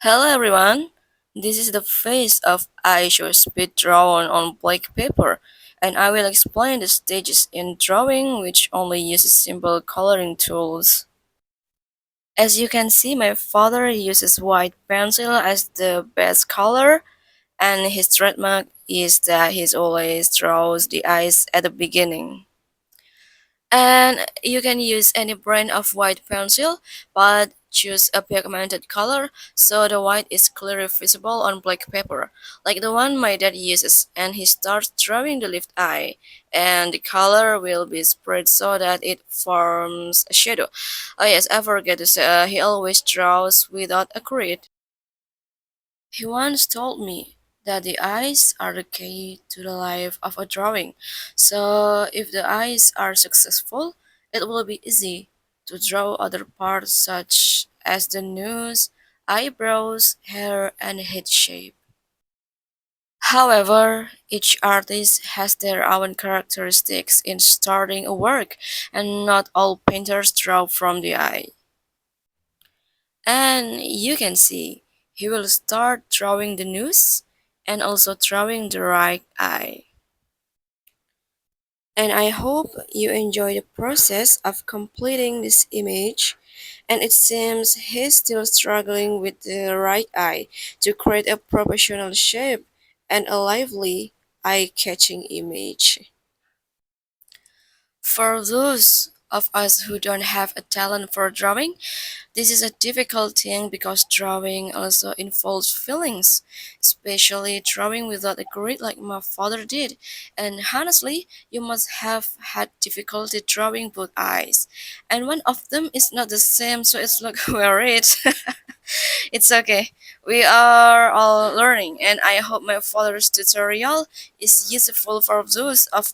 Hello everyone, this is the face of IShowSpeed drawn on black paper, and I will explain the stages in drawing which only uses simple coloring tools. As you can see, my father uses white pencil as the best color, and his trademark is that he always draws the eyes at the beginning. And you can use any brand of white pencil, but choose a pigmented color so the white is clearly visible on black paper, like the one my dad uses, and he starts drawing the left eye, and the color will be spread so that it forms a shadow. Oh yes, I forget to say, he always draws without a grid. He once told me that the eyes are the key to the life of a drawing. So if the eyes are successful, it will be easy to draw other parts such as the nose, eyebrows, hair, and head shape. However, each artist has their own characteristics in starting a work, and not all painters draw from the eye. And you can see he will start drawing the nose and also drawing the right eye. And I hope you enjoy the process of completing this image. And it seems he's still struggling with the right eye to create a professional shape and a lively, eye-catching image. For those of us who don't have a talent for drawing, this is a difficult thing because drawing also involves feelings, especially drawing without a grid like my father did. And honestly, you must have had difficulty drawing both eyes. And one of them is not the same, so it's like worried. It's okay. We are all learning, and I hope my father's tutorial is useful for those of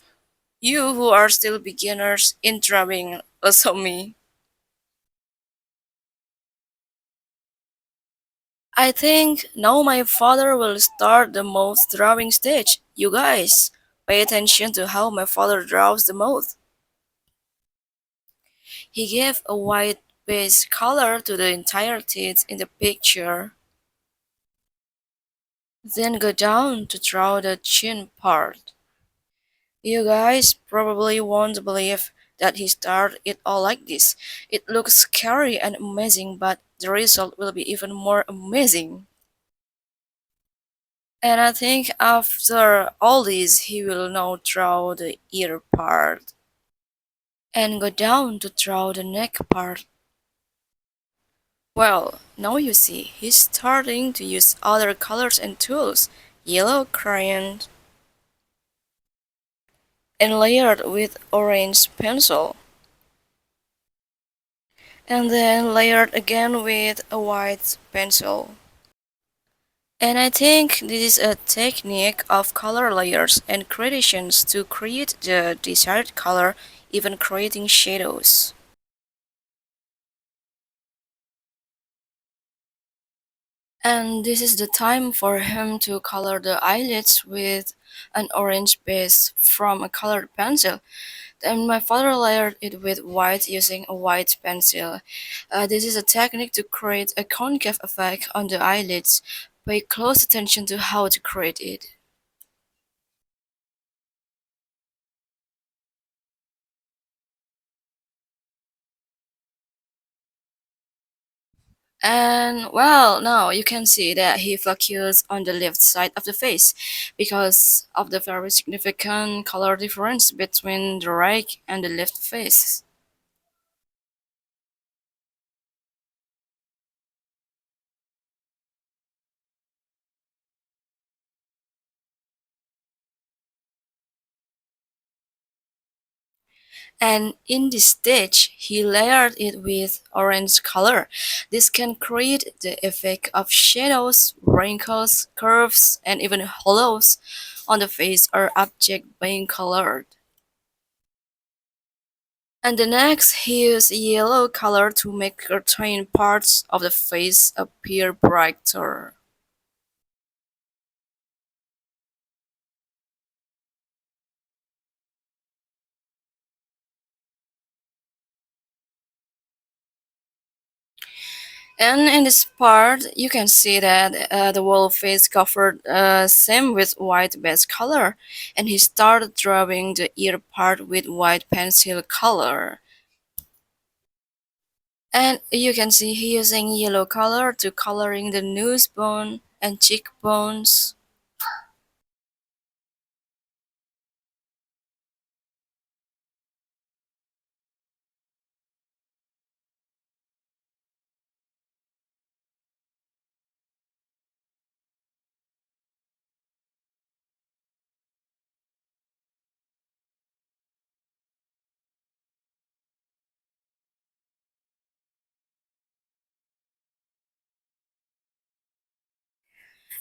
you who are still beginners in drawing, also me. I think now my father will start the mouth drawing stage. You guys, pay attention to how my father draws the mouth. He gave a white base color to the entire teeth in the picture. Then go down to draw the chin part. You guys probably won't believe that he started it all like this. It looks scary and amazing, but the result will be even more amazing. And I think after all this, he will now draw the ear part and go down to draw the neck part. Well, now you see, he's starting to use other colors and tools, yellow crayon and layered with orange pencil, and then layered again with a white pencil. And I think this is a technique of color layers and gradations to create the desired color, even creating shadows. And this is the time for him to color the eyelids with an orange base from a colored pencil. Then my father layered it with white using a white pencil. This is a technique to create a concave effect on the eyelids. Pay close attention to how to create it. And well, now you can see that he focused on the left side of the face because of the very significant color difference between the right and the left face. And in this stage, he layered it with orange color. This can create the effect of shadows, wrinkles, curves, and even hollows on the face or object being colored. And the next, he used yellow color to make certain parts of the face appear brighter. And in this part, you can see that the wolf is covered same with white base color, and he started drawing the ear part with white pencil color. And you can see he using yellow color to coloring the nose bone and cheekbones.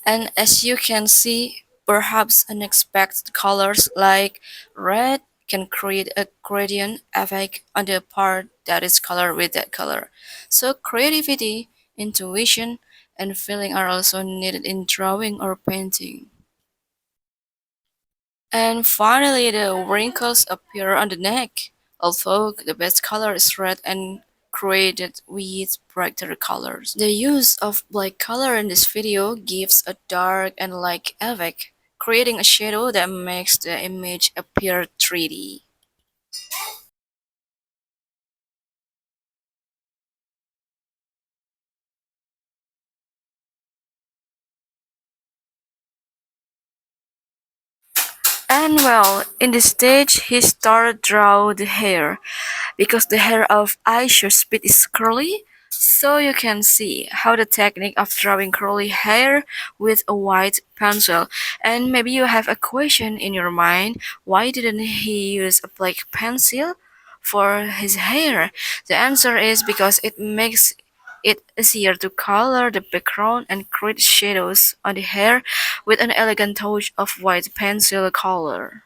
And as you can see, perhaps unexpected colors like red can create a gradient effect on the part that is colored with that color. So creativity, intuition, and feeling are also needed in drawing or painting. And finally, the wrinkles appear on the neck, although the best color is red and created with brighter colors. The use of black color in this video gives a dark and light effect, creating a shadow that makes the image appear 3D. And well, in this stage, he started draw the hair because the hair of IShowSpeed is curly. So you can see how the technique of drawing curly hair with a white pencil. And maybe you have a question in your mind, why didn't he use a black pencil for his hair? The answer is because it makes it easier to color the background and create shadows on the hair with an elegant touch of white pencil color.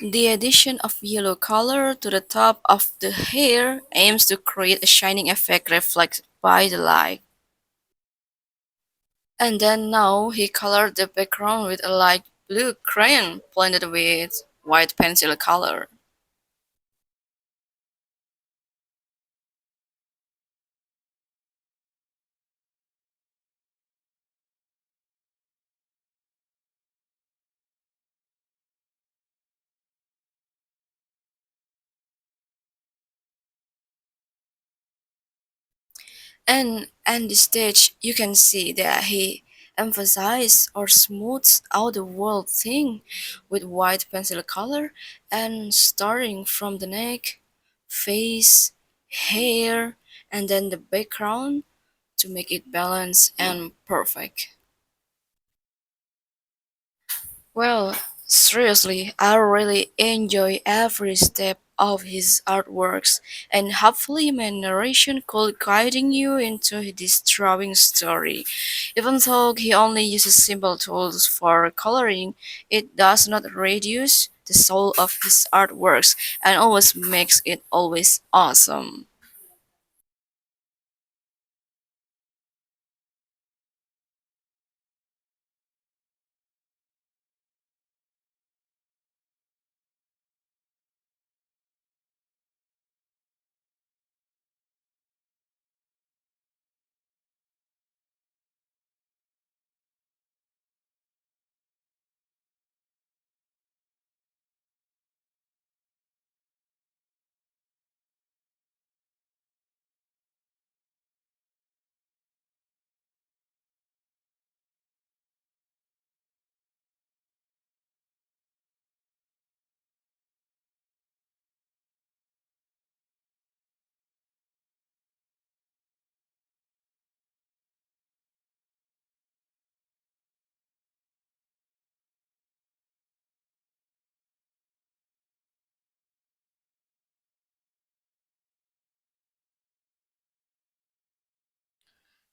The addition of yellow color to the top of the hair aims to create a shining effect reflected by the light. And then now he colored the background with a light blue crayon blended with white pencil color. And at this stage, you can see that he emphasized or smooths out the whole thing with white pencil color and starting from the neck, face, hair, and then the background to make it balanced and perfect. Well, seriously, I really enjoy every step of his artworks, and hopefully my narration could guiding you into this drawing story. Even though he only uses simple tools for coloring, it does not reduce the soul of his artworks and always makes it always awesome.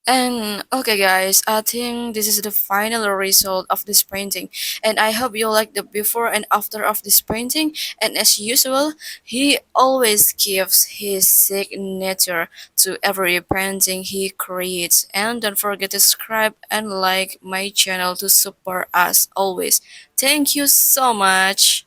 And okay, guys, I think this is the final result of this painting, and I hope you like the before and after of this painting. And as usual, he always gives his signature to every painting he creates. And don't forget to subscribe and like my channel to support us always. Thank you so much.